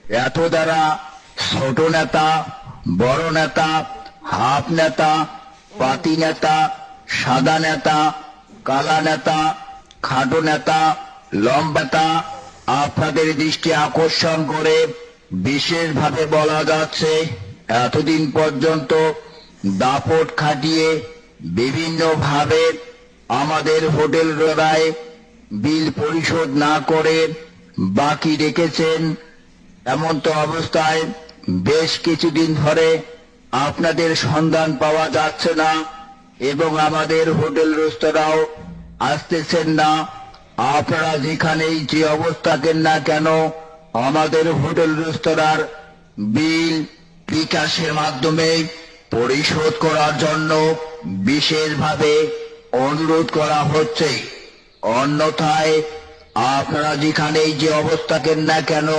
এত দ্বারা ছোট নেতা, বড় নেতা, হাফ নেতা, পাতি নেতা, সাদা নেতা, কালা নেতা, খাটো নেতা, লম্বা নেতা আপনাদের দৃষ্টি আকর্ষণ করে বিশেষভাবে বলা যাচ্ছে, এতদিন পর্যন্ত দাপট খাটিয়ে বিভিন্নভাবে আমাদের হোটেল রোডায় বিল পরিশোধ না করে বাকি রেখেছেন। এমন তো অবস্থায় বেশ কিছুদিন ধরে আপনাদের সন্ধান পাওয়া যাচ্ছে না এবং আমাদের হোটেল রেস্তোরাঁও আসতেছেন না। আপনারা যেখানেই যে অবস্থা থাকেন না কেন, আমাদের হোটেল রেস্তোরাঁর বিল বিকাশের মাধ্যমে পরিশোধ করার জন্য বিশেষভাবে অনুরোধ করা হচ্ছে। অন্যথায় আপনারা যেখানেই যে অবস্থা থাকেন না কেন,